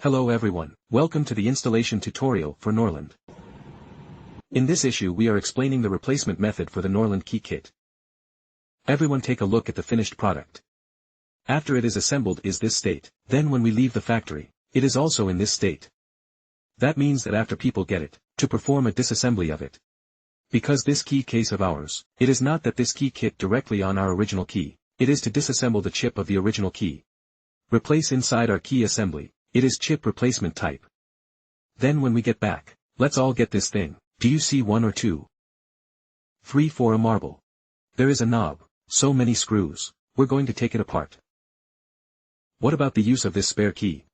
Hello everyone, welcome to the installation tutorial for NORLUND. In this issue we are explaining the replacement method for the NORLUND key kit. Everyone take a look at the finished product. After it is assembled is this state, then when we leave the factory, it is also in this state. That means that after people get it, to perform a disassembly of it. Because this key case of ours, it is not that this key kit directly on our original key, it is to disassemble the chip of the original key. Replace inside our key assembly. It is chip replacement type. Then when we get back, let's all get this thing. Do you see 1 or 2? 3 for a marble. There is a knob, so many screws, we're going to take it apart. What about the use of this spare key?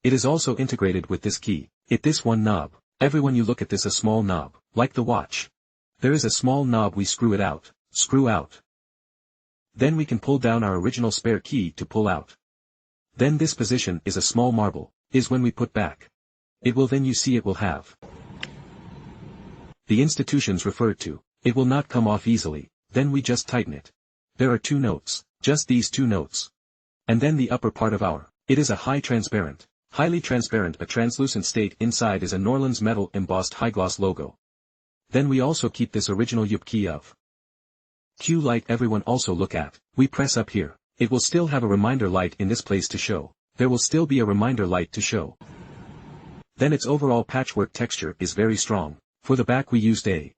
It is also integrated with this key, this one knob. Everyone you look at this a small knob, like the watch. There is a small knob we screw it out, screw out. Then we can pull down our original spare key to pull out. Then this position is a small marble, is when we put back. It will then you see it will have the institutions referred to, it will not come off easily, then we just tighten it. There are 2 notes, just these 2 notes. And then the upper part of it is a highly transparent, a translucent state inside is a NORLUND's metal embossed high gloss logo. Then we also keep this original UP key of Q light everyone also look at, we press up here. It will still have a reminder light in this place to show. There will still be a reminder light to show. Then its overall patchwork texture is very strong. For the back we used the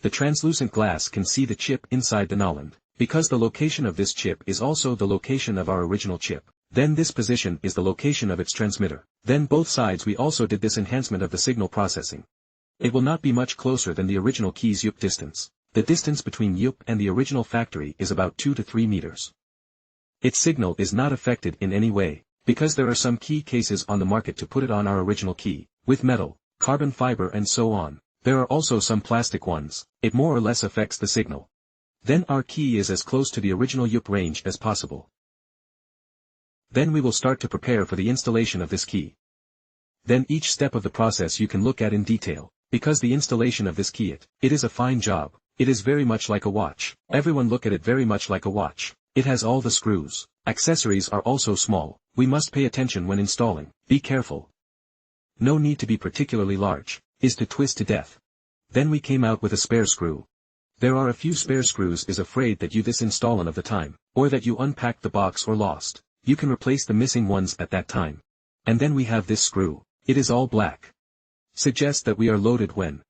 translucent glass can see the chip inside the NORLUND. Because the location of this chip is also the location of our original chip. Then this position is the location of its transmitter. Then both sides we also did this enhancement of the signal processing. It will not be much closer than the original key's UP distance. The distance between UP and the original factory is about 2 to 3 meters. Its signal is not affected in any way, because there are some key cases on the market to put it on our original key, with metal, carbon fiber and so on. There are also some plastic ones, it more or less affects the signal. Then our key is as close to the original UP range as possible. Then we will start to prepare for the installation of this key. Then each step of the process you can look at in detail, because the installation of this key it is a fine job, it is very much like a watch, everyone look at it very much like a watch. It has all the screws. Accessories are also small. We must pay attention when installing. Be careful. No need to be particularly large. Is to twist to death. Then we came out with a spare screw. There are a few spare screws is afraid that you this install of the time, or that you unpacked the box or lost. You can replace the missing ones at that time. And then we have this screw. It is all black. Suggest that we are loaded when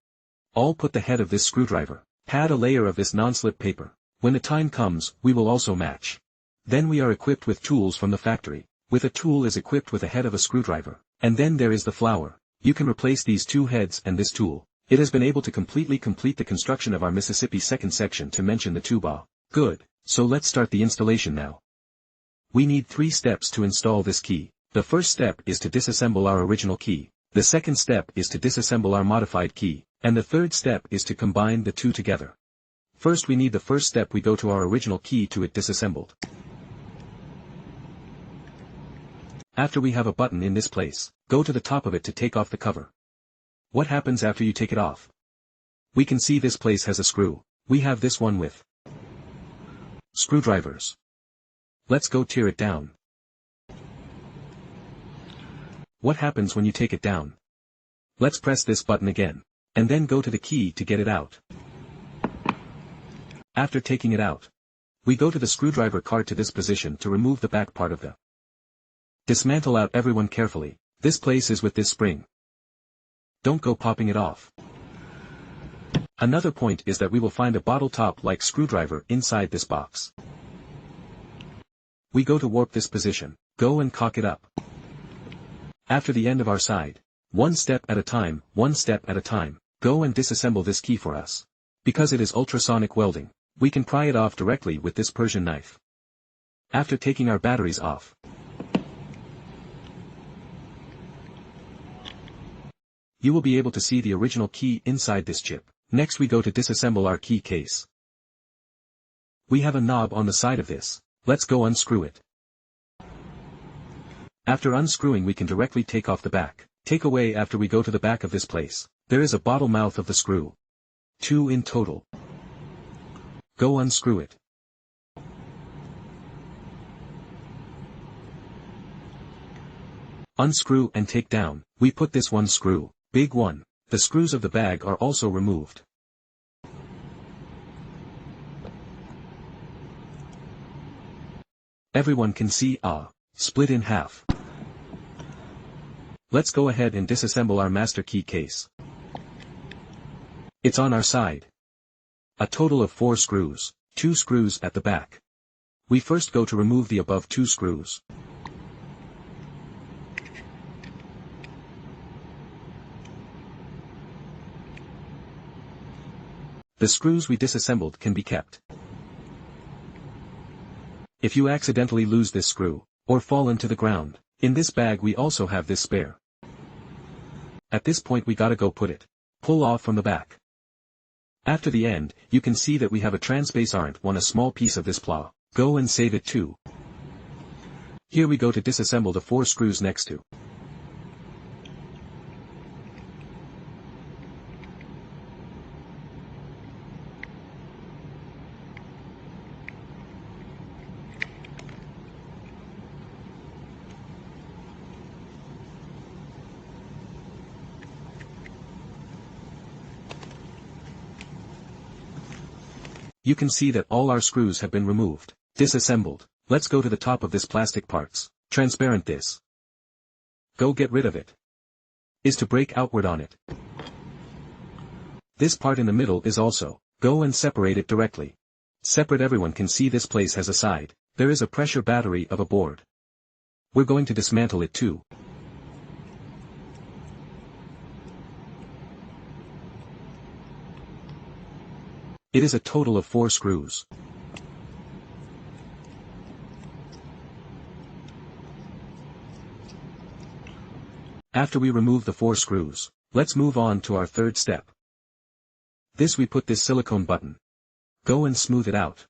all put the head of this screwdriver. Add a layer of this non-slip paper. When the time comes, we will also match. Then we are equipped with tools from the factory. With a tool is equipped with a head of a screwdriver. And then there is the flower. You can replace these 2 heads and this tool. It has been able to completely complete the construction of our Mississippi second section to mention the tuba. Good, so let's start the installation now. We need 3 steps to install this key. The first step is to disassemble our original key. The second step is to disassemble our modified key. And the third step is to combine the 2 together. First we need the first step we go to our original key to it disassembled. After we have a button in this place, go to the top of it to take off the cover. What happens after you take it off? We can see this place has a screw. We have this one with screwdrivers. Let's go tear it down. What happens when you take it down? Let's press this button again. And then go to the key to get it out. After taking it out, we go to the screwdriver card to this position to remove the back part of the dismantle out everyone carefully. This place is with this spring. Don't go popping it off. Another point is that we will find a bottle top like screwdriver inside this box. We go to warp this position, go and cock it up. After the end of our side, 1 step at a time, go and disassemble this key for us. Because it is ultrasonic welding. We can pry it off directly with this Persian knife. After taking our batteries off, you will be able to see the original key inside this chip. Next we go to disassemble our key case. We have a knob on the side of this. Let's go unscrew it. After unscrewing we can directly take off the back. Take away after we go to the back of this place. There is a bottle mouth of the screw. 2 in total. Go unscrew it. Unscrew and take down. We put this one screw, big one. The screws of the bag are also removed. Everyone can see split in half. Let's go ahead and disassemble our master key case. It's on our side. A total of 4 screws, 2 screws at the back. We first go to remove the above 2 screws. The screws we disassembled can be kept. If you accidentally lose this screw, or fall into the ground, in this bag we also have this spare. At this point we gotta go put it. Pull off from the back. After the end, you can see that we have a transparent one, a small piece of this plow. Go and save it too. Here we go to disassemble the 4 screws next to. You can see that all our screws have been removed, disassembled. Let's go to the top of this plastic parts. Transparent this. Go get rid of it. Is to break outward on it. This part in the middle is also. Go and separate it directly. Separate, everyone can see this place has a side. There is a pressure battery of a board. We're going to dismantle it too. It is a total of 4 screws. After we remove the 4 screws, let's move on to our third step. This we put this silicone button. Go and smooth it out.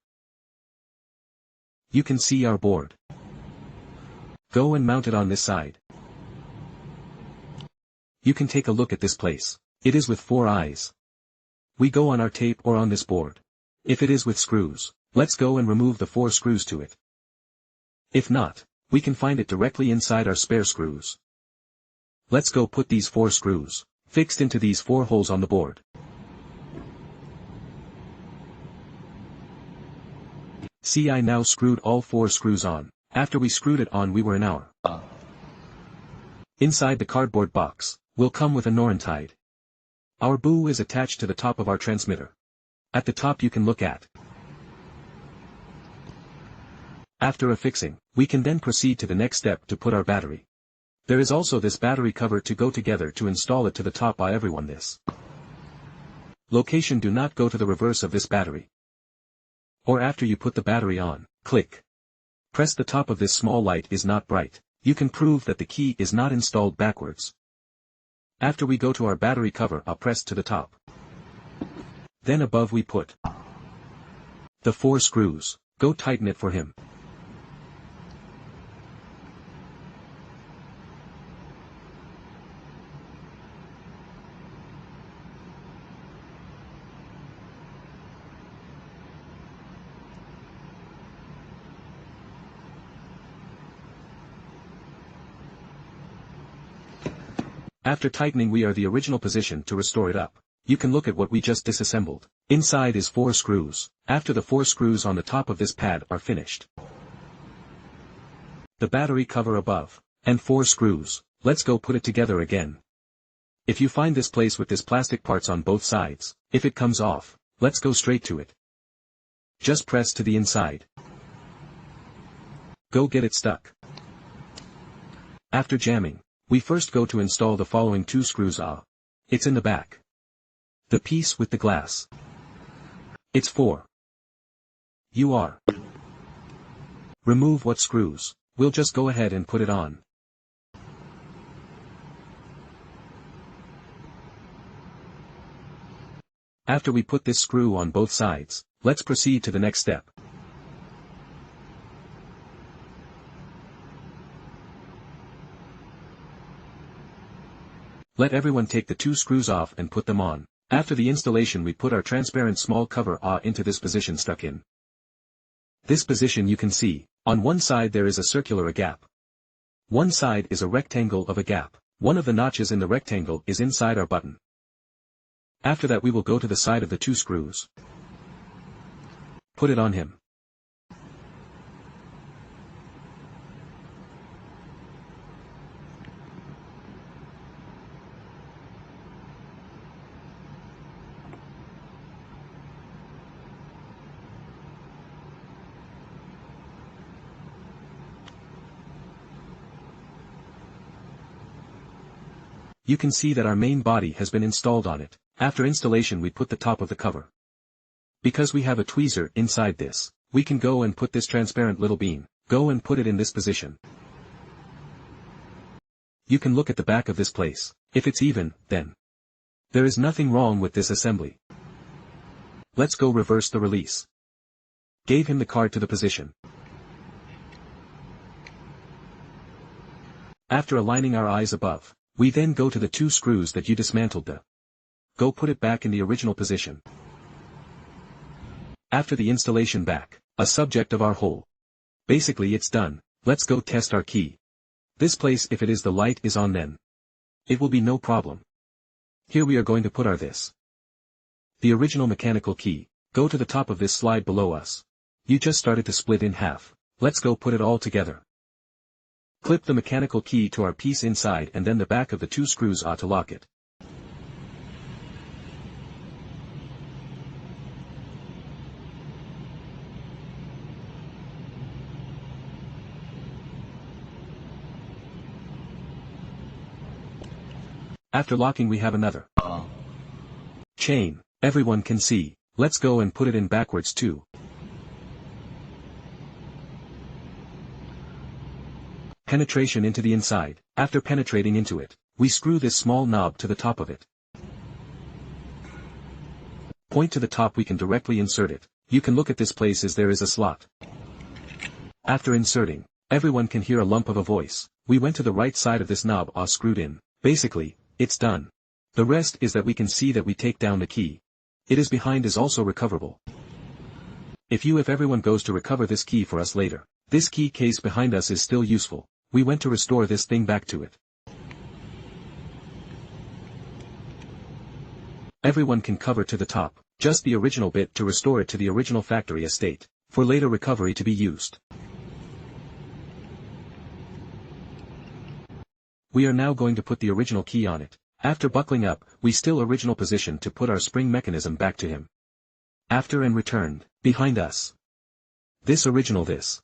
You can see our board. Go and mount it on this side. You can take a look at this place. It is with 4 eyes. We go on our tape or on this board. If it is with screws, let's go and remove the 4 screws to it. If not, we can find it directly inside our spare screws. Let's go put these 4 screws, fixed into these 4 holes on the board. See, I now screwed all 4 screws on. After we screwed it on, we were an hour. Inside the cardboard box, will come with a NORLUND tie. Our boo is attached to the top of our transmitter. At the top you can look at. After affixing, we can then proceed to the next step to put our battery. There is also this battery cover to go together to install it to the top by everyone this. Location, do not go to the reverse of this battery. Or after you put the battery on, click. Press the top of this small light is not bright. You can prove that the key is not installed backwards. After we go to our battery cover, press to the top. Then above we put the 4 screws. Go tighten it for him. After tightening, we are the original position to restore it up. You can look at what we just disassembled. Inside is 4 screws. After the 4 screws on the top of this pad are finished, the battery cover above, and 4 screws, let's go put it together again. If you find this place with this plastic parts on both sides, if it comes off, let's go straight to it. Just press to the inside. Go get it stuck. After jamming, we first go to install the following 2 screws. It's in the back. The piece with the glass. It's 4. You are. Remove what screws. We'll just go ahead and put it on. After we put this screw on both sides, let's proceed to the next step. Let everyone take the 2 screws off and put them on. After the installation, we put our transparent small cover into this position stuck in. This position you can see, on one side there is a circular gap. One side is a rectangle of a gap. One of the notches in the rectangle is inside our button. After that we will go to the side of the 2 screws. Put it on him. You can see that our main body has been installed on it. After installation we put the top of the cover. Because we have a tweezer inside this, we can go and put this transparent little beam, go and put it in this position. You can look at the back of this place. If it's even, then there is nothing wrong with this assembly. Let's go reverse the release. Gave him the card to the position. After aligning our eyes above, we then go to the 2 screws that you dismantled. Go put it back in the original position. After the installation back, a subject of our hole. Basically it's done. Let's go test our key. This place, if it is the light is on, then it will be no problem. Here we are going to put our this. The original mechanical key. Go to the top of this slide below us. You just started to split in half. Let's go put it all together. Clip the mechanical key to our piece inside and then the back of the 2 screws ought to lock it. After locking we have another chain. Everyone can see. Let's go and put it in backwards too. Penetration into the inside. After penetrating into it, we screw this small knob to the top of it. Point to the top, we can directly insert it. You can look at this place as there is a slot. After inserting, everyone can hear a lump of a voice. We went to the right side of this knob, screwed in. Basically, it's done. The rest is that we can see that we take down the key. It is behind is also recoverable. If everyone goes to recover this key for us later, this key case behind us is still useful. We went to restore this thing back to it. Everyone can cover to the top, just the original bit to restore it to the original factory estate, for later recovery to be used. We are now going to put the original key on it. After buckling up, we still original position to put our spring mechanism back to him. After and returned, behind us. This original this.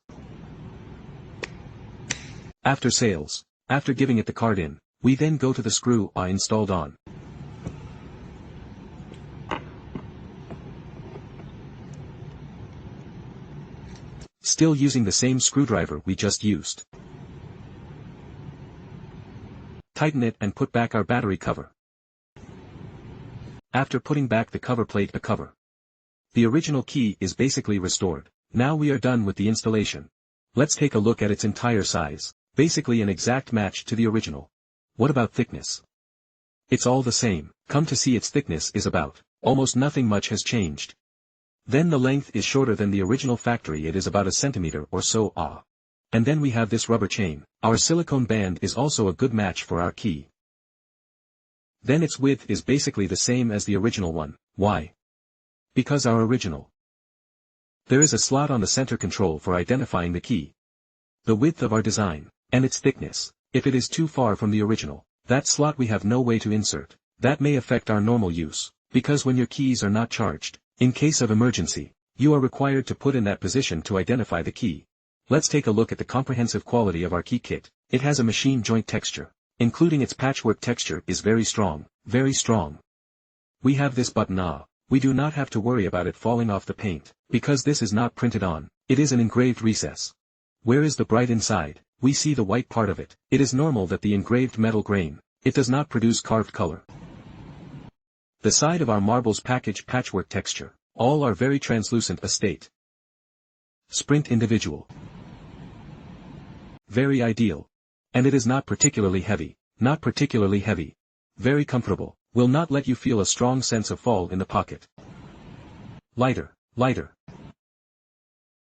After sales, after giving it the card in, we then go to the screw I installed on. Still using the same screwdriver we just used. Tighten it and put back our battery cover. After putting back the cover plate, a cover. The original key is basically restored. Now we are done with the installation. Let's take a look at its entire size. Basically an exact match to the original. What about thickness? It's all the same. Come to see, its thickness is about. Almost nothing much has changed. Then the length is shorter than the original factory, it is about 1 centimeter or so. And then we have this rubber chain. Our silicone band is also a good match for our key. Then its width is basically the same as the original one. Why? Because our original. There is a slot on the center control for identifying the key. The width of our design, and its thickness. If it is too far from the original, that slot we have no way to insert. That may affect our normal use, because when your keys are not charged, in case of emergency, you are required to put in that position to identify the key. Let's take a look at the comprehensive quality of our key kit. It has a machine joint texture, including its patchwork texture is very strong, very strong. We have this button we do not have to worry about it falling off the paint, because this is not printed on, it is an engraved recess. Where is the bright inside? We see the white part of it. It is normal that the engraved metal grain, it does not produce carved color. The side of our marbles package patchwork texture, all are very translucent estate. Sprint individual. Very ideal. And it is not particularly heavy, not particularly heavy. Very comfortable, will not let you feel a strong sense of fall in the pocket. Lighter, lighter.